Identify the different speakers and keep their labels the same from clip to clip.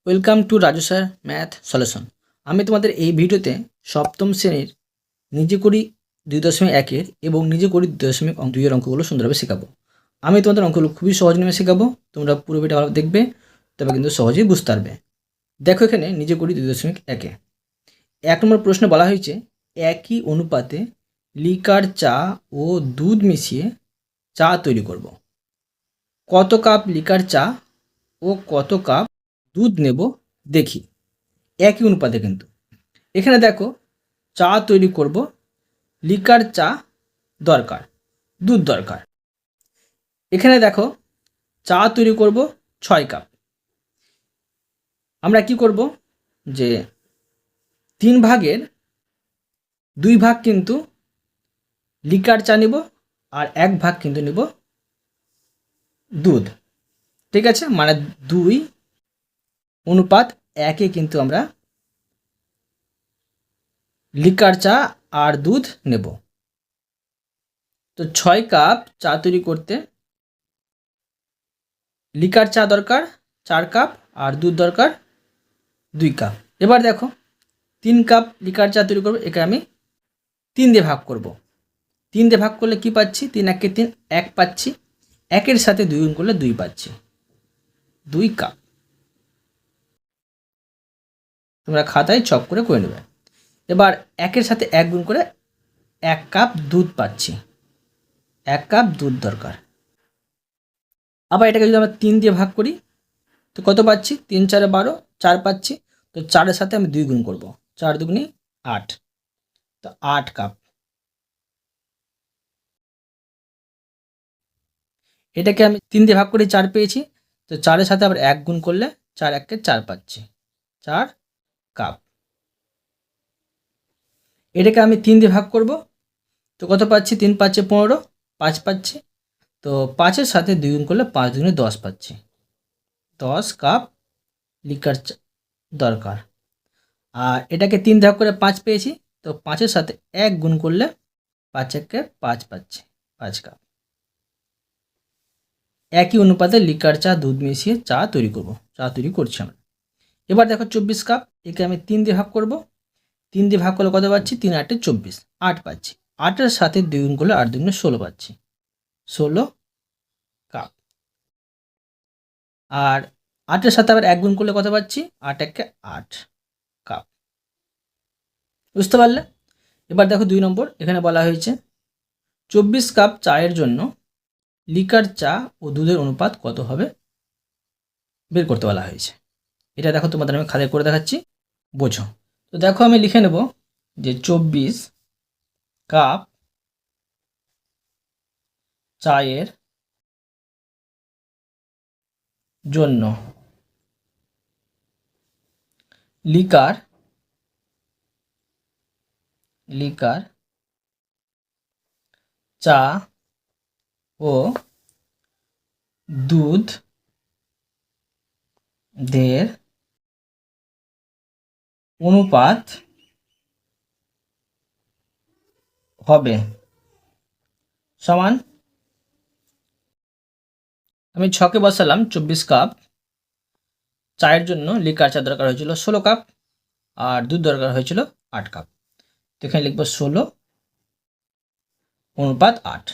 Speaker 1: Welcome to Raju sir math solution. আমি তোমাদের এই ভিডিওতে সপ্তম শ্রেণীর নিজে করি 2.1 এবং নিজে করি 2.2 অঙ্কগুলো সুন্দরভাবে শেখাবো। আমি তোমাদের অঙ্কগুলো খুবই সহজ নিয়মে শেখাবো। তোমরা পুরো ভিডিও ভালো দেখবে, তবে কিন্তু সহজেই বুঝতে পারবে। দেখো এখানে নিজে করি 2.1 এক নম্বর প্রশ্নে বলা হয়েছে একই অনুপাতে লিকার চা ও দুধ মিশিয়ে চা তৈরি করব। কত কাপ লিকার চা ও কত কাপ দুধ নেব দেখি। একই অনুপাতে কিন্তু এখানে দেখো চা তৈরি করব, লিকার চা দরকার, দুধ দরকার। এখানে দেখো চা তৈরি করব 6 কাপ। আমরা কি করব যে 3/2 কিন্তু লিকার চা নিব আর 1 ভাগ কিন্তু নিব দুধ। ঠিক আছে, মানে 2:1 কিন্তু আমরা লিকার চা আর দুধ নেব। তো 6 কাপ চা তৈরি করতে লিকার চা দরকার 4 কাপ আর দুধ দরকার 2 কাপ। এবার দেখো 3 কাপ লিকার চা তৈরি করবো, একে আমি 3 দিয়ে ভাগ করব। 3 দিয়ে ভাগ করলে কি পাচ্ছি? 3 × 1 = 3, 1 পাচ্ছি। 1-এর সাথে 2 গুণ করলে 2 পাচ্ছি, 2 কাপ। তোমরা খাতায় ছক করে নেবে। এবার 1-এর সাথে 1 গুণ করে 1 কাপ দুধ পাচ্ছি, 1 কাপ দুধ দরকার। আবার এটাকে যদি আমরা 3 দিয়ে ভাগ করি তো কত পাচ্ছি? 3 × 4 = 12, 4 পাচ্ছি। তো 4-এর সাথে আমি 2 গুণ করব, 4 × 2 = 8, তো 8 কাপ। এটাকে আমি 3 দিয়ে ভাগ করে 4 পেয়েছি। তো 4-এর সাথে আবার 1 গুণ করলে 4 × 1 = 4 পাচ্ছি, 4 কাপ। এটাকে আমি 3 দিয়ে ভাগ করব, তো কত পাচ্ছি? 3 × 5 = 15, 5 পাচ্ছি। তো 5-এর সাথে 2 গুণ করলে 5 × 2 = 10 পাচ্ছি, 10 কাপ লিকার দরকার। আর এটাকে 3 ভাগ করে 5 পেয়েছি। তো 5-এর সাথে 1 গুণ করলে 5 × 1 = 5 পাচ্ছি, 5 কাপ। একই অনুপাতে লিকার চা দুধ মিশিয়ে চা তৈরি করব, চা তৈরি করছি আমরা। এবার দেখো 24 কাপ, একে আমি 3 দিয়ে ভাগ করব। 3 দিয়ে ভাগ করলে কত পাচ্ছি? 3 × 8 = 24, 8 পাচ্ছি। 8-এর সাথে 2 গুণ করলে 8 × 2 = 16 পাচ্ছি, 16 কাপ। আর 8-এর সাথে আবার 1 গুণ করলে কত পাচ্ছি? 8 × 1 = 8 কাপ। বুঝতে পারলে? এবার দেখো 2 নম্বর, এখানে বলা হয়েছে 24 কাপ চায়ের জন্য লিকার চা ও দুধের অনুপাত কত হবে বের করতে বলা হয়েছে। এটা দেখো তোমাদের আমি খাতায় করে দেখাচ্ছি, বোঝো। তো দেখো আমি লিখে নেব যে 24 কাপ চায়ের জন্য লিকার চা ও দুধ দের অনুপাত হবে সমান, আমি ছকে বসালাম 24 কাপ চায়ের জন্য লিকার চা দরকার হয়েছিল 16 কাপ আর দুধ দরকার হয়েছিল 8 কাপ। তো এখানে লিখবো 16:8।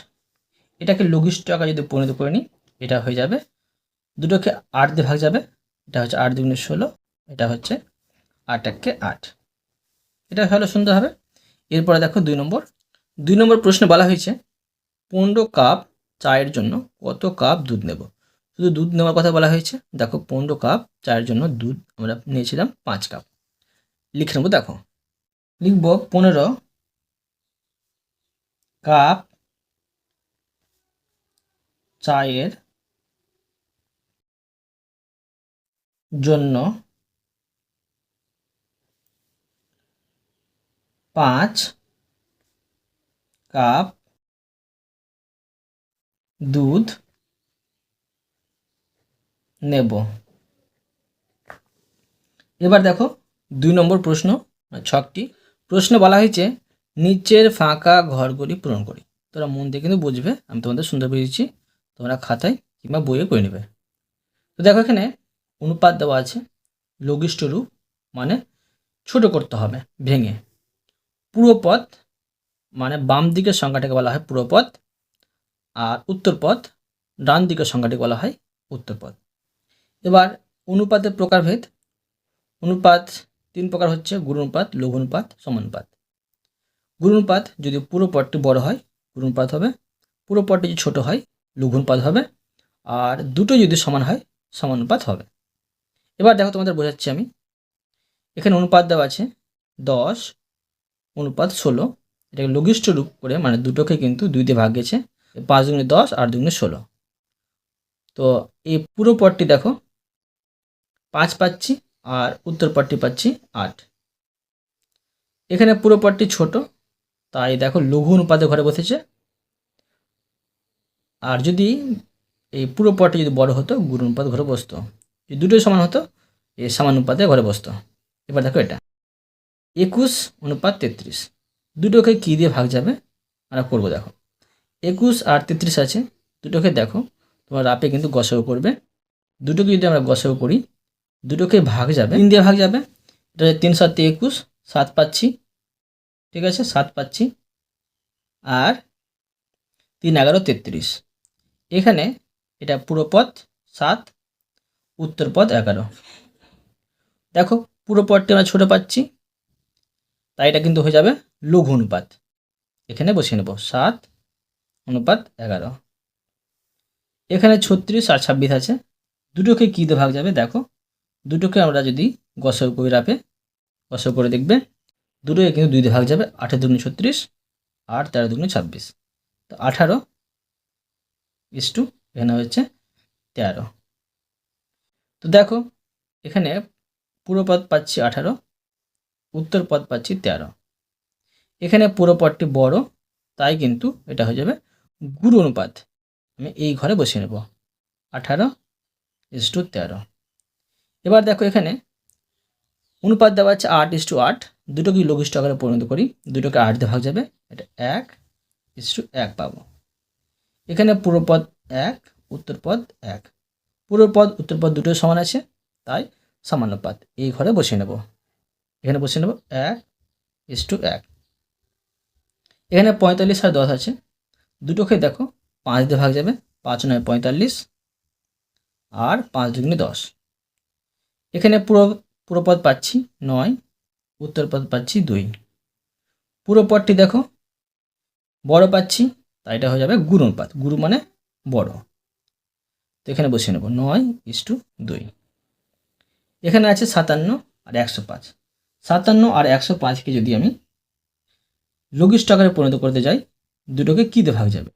Speaker 1: এটাকে লঘিষ্ঠ আকারে যদি পরিণত করে নিই, এটা হয়ে যাবে, দুটোকে 8 দিয়ে ভাগ যাবে, এটা হচ্ছে 8 × 2 = 16, এটা হচ্ছে 8 × 1 = 8। এটা হলো সুন্দর হবে। এরপরে দেখো 2 নম্বর প্রশ্নে বলা হয়েছে 15 কাপ চায়ের জন্য কত কাপ দুধ নেব। শুধু দুধ নেওয়ার কথা বলা হয়েছে। দেখো 15 কাপ চায়ের জন্য দুধ আমরা নিয়েছিলাম 5 কাপ। লিখে নেবো, দেখো লিখব 15 কাপ চায়ের জন্য 5 কাপ দুধ নেব। এবার দেখো 2 নম্বর প্রশ্ন, ছকটি প্রশ্নে বলা হয়েছে নিচের ফাঁকা ঘরগুলি পূরণ করি। তোমরা মন দিয়ে কিন্তু বুঝবে, আমি তোমাদের সুন্দর বুঝেছি, তোমরা খাতায় কিংবা বইয়ে করে নেবে। তো দেখো এখানে অনুপাত দেওয়া আছে লঘিষ্ঠ রূপ মানে ছোট করতে হবে ভেঙে। পূর্ব পদ মানে বাম দিকের সংখ্যাটাকে বলা হয় পূর্ব পদ, আর উত্তর পদ ডান দিকের সংখ্যাটাকে বলা হয় উত্তর পদ। এবার অনুপাতের প্রকারভেদ। অনুপাত 3 প্রকার হচ্ছে: গুণানুপাত, লঘু-অনুপাত, সমানুপাত। গুণানুপাত যদি পুরো পদটি বড় হয় গুণানুপাত হবে, পুরো পদটি যদি ছোট হয় লঘু-অনুপাত হবে, আর দুটো যদি সমান হয় সমানুপাত হবে। এবার দেখো তোমাদের বোঝাচ্ছি আমি। এখানে অনুপাত দেওয়া আছে 10 অনুপাত 16, এটাকে লঘিষ্ঠ রূপ করে মানে দুটোকে কিন্তু 2 দিয়ে ভাগ গেছে, 5 দুগুণে 10 আর 2 গুণে 16। তো এই পুরো পদটি দেখো 5 পাচ্ছি আর উত্তর পদটি পাচ্ছি 8। এখানে পুরো পদটি ছোট, তাই দেখো লঘু অনুপাতে ঘরে বসেছে, আর যদি এই পুরো পদটি যদি বড় হতো গুণ অনুপাত ঘরে বসতো, যদি দুটোই সমান হতো এই সমানুপাতে ঘরে বসতো। এবার দেখো এটা 21 অনুপাত 33, দুটোকে কী দিয়ে ভাগ যাবে আমরা করবো। দেখো 21 আর 33 আছে, দুটোকে দেখো তোমার রাপে কিন্তু গসাগু করবে। দুটোকে যদি আমরা গসাগু করি দুটোকে ভাগ যাবে 3 দিয়ে ভাগ যাবে। এটা 3 7 21, 7 পাচ্ছি, ঠিক আছে 7 পাচ্ছি, আর 3 11 33। এখানে এটা পুরো পদ 7, উত্তর পদ 11। দেখো পুরো পদটি আমরা ছোটো পাচ্ছি, তাই এটা কিন্তু হয়ে যাবে লঘু অনুপাত। এখানে বসিয়ে নেব 7 অনুপাত 11। এখানে 36 আর 26 আছে, দুটোকে কী দিয়ে ভাগ যাবে? দেখো দুটোকে আমরা যদি গসাগু করি রাপে, গসাগু করে দেখবে দুটোকে কিন্তু 2 দিয়ে ভাগ যাবে। 8 দুগুণে 36 আর 13 দুগুণে 26, তো 18 ইস টু এখানে হচ্ছে 13। তো দেখো এখানে পুরো পদ পাচ্ছি 18, উত্তর পদ পাচ্ছি 13। এখানে পুরো পদটি বড়, তাই কিন্তু এটা হয়ে যাবে গুণ অনুপাত। আমি এই ঘরে বসিয়ে নেব 18 ইস টু 13। এবার দেখো এখানে অনুপাত দেওয়া আছে 8 ইস টু 8, দুটোকে লঘিষ্ঠ আকারে পরিণত করি, দুটোকে 8 দিয়ে ভাগ যাবে, এটা 1 ইস টু 1 পাবো। এখানে পুরো পদ 1, উত্তর পদ 1, পুরো পদ উত্তর পদ দুটোই সমান আছে, তাই সমানুপাত এই ঘরে বসিয়ে নেব। এখানে বসিয়ে নেব 1 ইস টু 1। এখানে 45 আর 10 আছে, দুটোকে দেখো 5 দিয়ে ভাগ যাবে, 5 9 45 আর 5 দুগুণে 10। এখানে পুরো পদ পাচ্ছি 9, উত্তর পদ পাচ্ছি 2। পুরো পদটি দেখো বড় পাচ্ছি, তাই এটা হয়ে যাবে গুণ অনুপাত, গুরু মানে বড়। তো এখানে বসিয়ে নেব 9 ইস টু 2। এখানে আছে 57 আর 105, 57 আর 105কে যদি আমি লঘিষ্ঠ আকারে পরিণত করতে যাই দুটোকে কী দিয়ে ভাগ যাবে?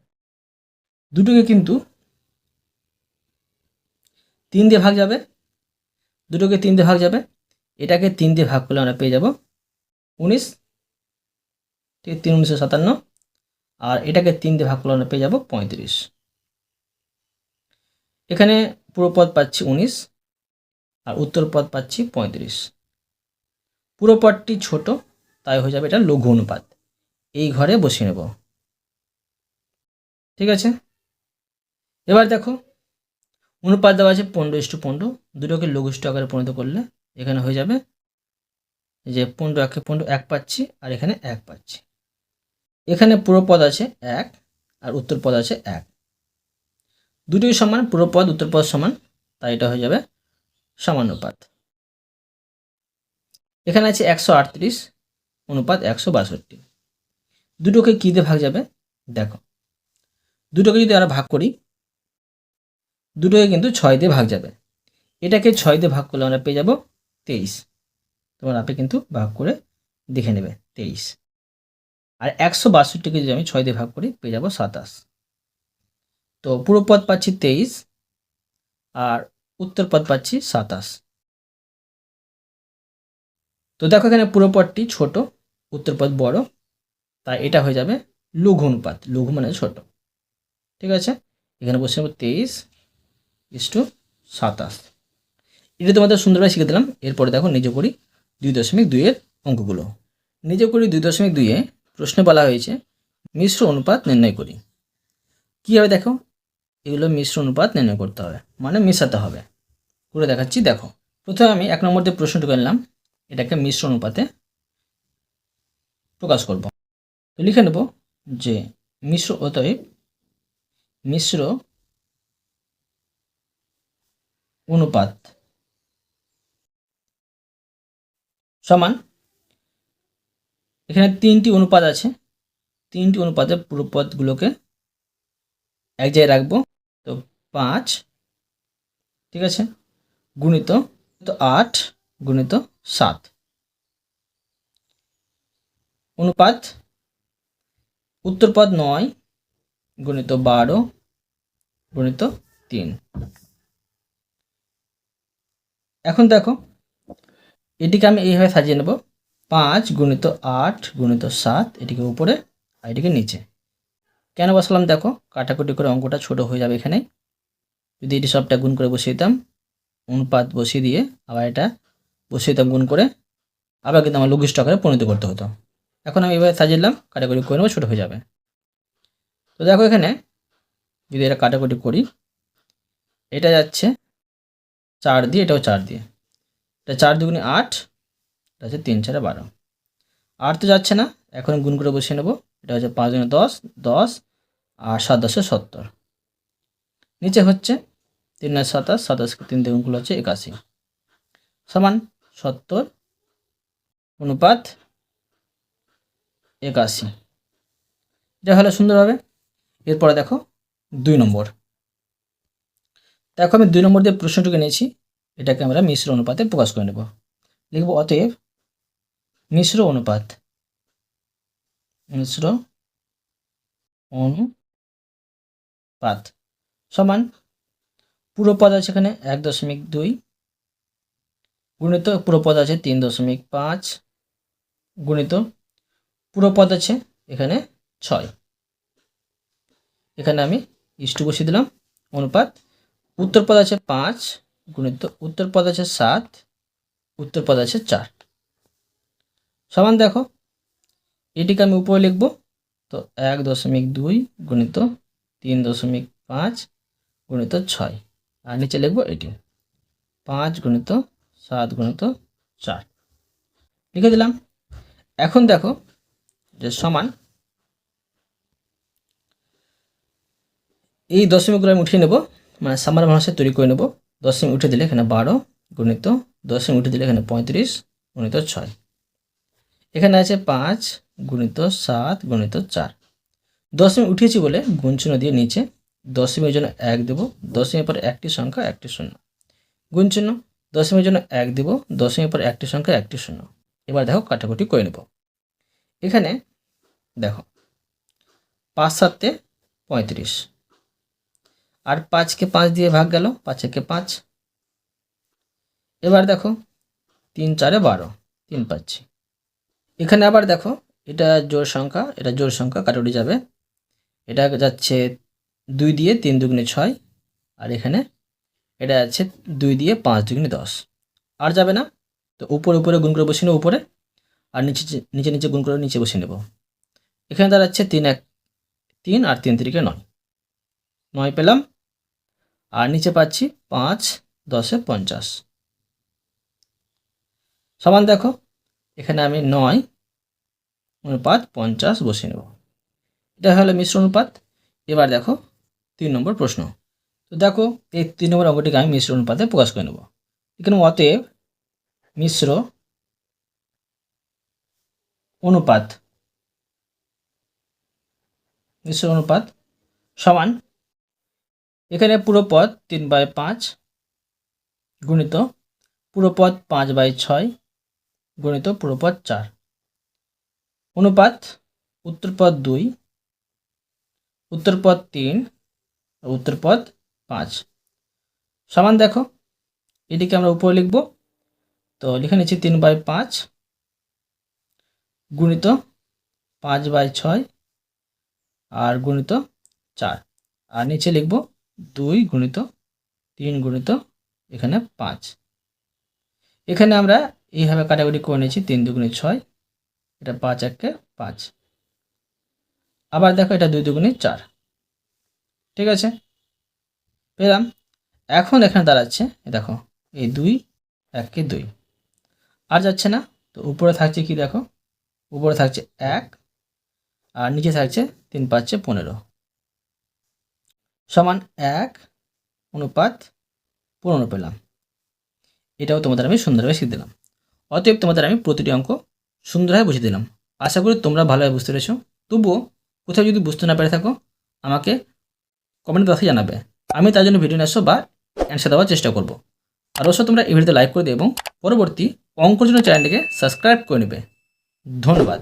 Speaker 1: দুটোকে কিন্তু 3 দিয়ে ভাগ যাবে, দুটোকে 3 দিয়ে ভাগ যাবে, এটাকে 3 দিয়ে ভাগ করলে আমরা পেয়ে যাব 19, ঠিক 3 19 57, আর এটাকে 3 দিয়ে ভাগ করলে আমরা পেয়ে যাব 35। এখানে পুরো পদ পাচ্ছি 19 আর উত্তর পদ পাচ্ছি 35। পুরো পদটি ছোট, তাই হয়ে যাবে এটা লঘু অনুপাত, এই ঘরে বসিয়ে নেব, ঠিক আছে। এবার দেখো অনুপাত দেওয়া আছে 15 ইস টু 15, দুটোকে লঘিষ্ঠ আকারে পরিণত করলে এখানে হয়ে যাবে যে 15 1 15, 1 পাচ্ছি আর এখানে 1 পাচ্ছি। এখানে পুরো পদ আছে 1 আর উত্তর পদ আছে 1, দুটোই সমান, পুরো পদ উত্তর পদ সমান, তাই এটা হয়ে যাবে সমানুপাত। এখানে আছে 138 অনুপাত 162, দুটোকে কী দিয়ে ভাগ যাবে? দেখো দুটোকে যদি আমরা ভাগ করি দুটোকে কিন্তু 6 দিয়ে ভাগ যাবে, এটাকে 6 দিয়ে ভাগ করলে আমরা পেয়ে যাব 23। তোমার আপনি কিন্তু ভাগ করে দেখে নেবে 23, আর 162কে যদি আমি 6 দিয়ে ভাগ করি পেয়ে যাব 27। তো পুরো পদ পাচ্ছি 23 আর উত্তর পদ পাচ্ছি 27। তো দেখো এখানে পুরো পদটি ছোট, উত্তর পদ বড়, তাই এটা হয়ে যাবে লঘু অনুপাত, লঘু মানে ছোট, ঠিক আছে। এখানে বসে নেব 23 ইস টু 27। এটা তোমাদের সুন্দরভাবে শিখে দিলাম। এরপরে দেখো নিজ করি 2.2 এর অঙ্কগুলো। নিজ করি 2.2 এ প্রশ্নে বলা হয়েছে মিশ্র অনুপাত নির্ণয় করি। কীভাবে দেখো, এগুলো মিশ্র অনুপাত নির্ণয় করতে হবে মানে মেশাতে হবে, করে দেখাচ্ছি। দেখো প্রথমে আমি 1 নম্বর দিয়ে প্রশ্নটুকু নিলাম, এটাকে মিশ্র অনুপাতে প্রকাশ করব। তো লিখে নেব যে অতএব মিশ্র অনুপাত সমান, এখানে 3টি অনুপাত আছে, 3টি অনুপাতের পুরো পদগুলোকে এক জায়গায় রাখবো। তো 5, ঠিক আছে, গুণিত 8 গুণিত 7 অনুপাত উত্তর পদ 9 গুণিত 12 গুণিত 3। এখন দেখো এটিকে আমি এইভাবে সাজিয়ে নেব, 5 গুণিত 8 গুণিত 7, এটিকে উপরে আর এটিকে নিচে। কেন বসালাম দেখো, কাটাকুটি করে অঙ্কটা ছোট হয়ে যাবে। এখানে যদি এটি সবটা গুণ করে বসিয়ে দিতাম, অনুপাত বসিয়ে দিয়ে আবার এটা বসিয়ে দিতাম গুণ করে, আবার কিন্তু আমার লঘিষ্ঠ আকারে পরিণত করতে হতো। এখন আমি এভাবে সাজিয়ে দিলাম, কাটাকুটি করে নেবো, ছোটো হয়ে যাবে। তো দেখো এখানে যদি এটা কাটাকুটি করি, এটা যাচ্ছে 4 দিয়ে, এটাও 4 দিয়ে, এটা 4 দুগুণে 8, এটা হচ্ছে 3 4 12। 8 তো যাচ্ছে না, এখন গুণ করে বসিয়ে নেব। এটা হচ্ছে 5 দুগুণে 10, 10 আর 7 10 70। নিচে হচ্ছে 3 9 27, 27কে 3 দিয়ে গুণ করলে হচ্ছে 81 সমান 70 অনুপাত 81। এটা হলে সুন্দর হবে। এরপরে দেখো 2 নম্বর। দেখো আমি 2 নম্বর দিয়ে প্রশ্নটুকু নিয়েছি, এটাকে আমরা মিশ্র অনুপাতে প্রকাশ করে নেব। লিখব অতএব মিশ্র অনুপাত সমান, পুরো পদ আছে এখানে 1.2 গুণিত পুরো পদ আছে 3.5 গুণিত পুরো পদ আছে এখানে 6। এখানে আমি ইস্টু বসিয়ে দিলাম। অনুপাত উত্তর পদ আছে 5 গুণিত উত্তর পদ আছে 7, উত্তর পদ আছে 4 সমান, দেখো এটিকে আমি উপরে লিখব। তো 1.2 গুণিত 3.5 গুণিত 6, আর নিচে লিখব এটি 5 গুণিত 7 গুণিত 4 লিখে দিলাম। এখন দেখো যে সমান, এই দশমিকগুলো আমি উঠিয়ে নেব, মানে সামান্য ভাষায় তৈরি করে নেব। দশমিক উঠে দিলে এখানে 12 গুণিত, দশমিক উঠে দিলে এখানে 35 গুণিত 6। এখানে আছে 5 গুণিত 7 গুণিত 4। দশমিক উঠিয়েছি বলে গুণ চিহ্ন দিয়ে নিচে দশমিকের জন্য 1 দেব, দশমিকের পর একটি সংখ্যা একটি শূন্য, গুণ চিহ্ন, দশমিকের জন্য 1 দেব, দশমিকের পর একটি সংখ্যা একটি শূন্য। এবার দেখো কাটাকুটি করে নেব। এখানে দেখো 5 7 35, আর 5কে 5 দিয়ে ভাগ গেল, 5 একে 5। এবার দেখো 3 4 12, 3 পাচ্ছি। এখানে আবার দেখো এটা জোড় সংখ্যা, এটা জোড় সংখ্যা, কাটাকুটি যাবে। এটা যাচ্ছে 2 দিয়ে 3 দুগুণে 6, আর এখানে এটা যাচ্ছে 2 দিয়ে 5 দুগুণে 10, আর যাবে না। তো উপরে উপরে গুণ করে বসিয়ে নেব উপরে, আর নিচে নিচে নিচে গুণ করে নিচে বসিয়ে নেব। এখানে দাঁড়াচ্ছে 3 1 3 আর 3 3 9, 9 পেলাম। আর নিচে পাচ্ছি 5 10 50 সমান, দেখো এখানে আমি 9 অনুপাত 50 বসিয়ে নেব। এটা হলো মিশ্র অনুপাত। এবার দেখো 3 নম্বর প্রশ্ন। তো দেখো এই 3 নম্বর অঙ্কটিকে আমি মিশ্র অনুপাতে প্রকাশ করে নেব। এখানে অতএব মিশ্র অনুপাত সমান, এখানে পুরো পদ 3/5 গুণিত পুরো পদ 5/6 গুণিত পুরো পদ 4 অনুপাত উত্তর পদ 2, উত্তর পদ 3, উত্তর পদ 5 সমান, দেখো এটিকে আমরা উপরে লিখব। তো লিখে নিচ্ছি 3/5 গুণিত 5/6 আর গুণিত 4, আর নিচে লিখব 2 গুণিত 3 গুণিত এখানে 5। এখানে আমরা এইভাবে কাটাকুটি করে নিয়েছি, 3 দুগুণে 6, এটা 5 1 5, আবার দেখো এটা 2 দুগুণে 4, ঠিক আছে পেলাম। এখন এখানে দাঁড়াচ্ছে দেখো এই 2 1 2। আর যাচ্ছে না, তো উপরে থাকছে কি দেখো, উপরে থাকছে 1 আর নিচে থাকছে 3 5 15 সমান 1 অনুপাত 15 পেলাম। এটাও তোমাদের আমি সুন্দরভাবে শিখে দিলাম। অতএব তোমাদের আমি প্রতিটি অঙ্ক সুন্দরভাবে বুঝিয়ে দিলাম। আশা করি তোমরা ভালোভাবে বুঝতে পেরেছো। তবুও কোথাও যদি বুঝতে না পেরে থাকো আমাকে কমেন্ট বক্সে জানাবে, আমি তার জন্য ভিডিও নিয়ে আসবো বা অ্যান্সার দেওয়ার চেষ্টা করব। আর অবশ্যই তোমরা এই ভিডিওতে লাইক করে দিও এবং পরবর্তী অঙ্কর জন্য চ্যানেলটিকে সাবস্ক্রাইব করে নেবে। ধন্যবাদ।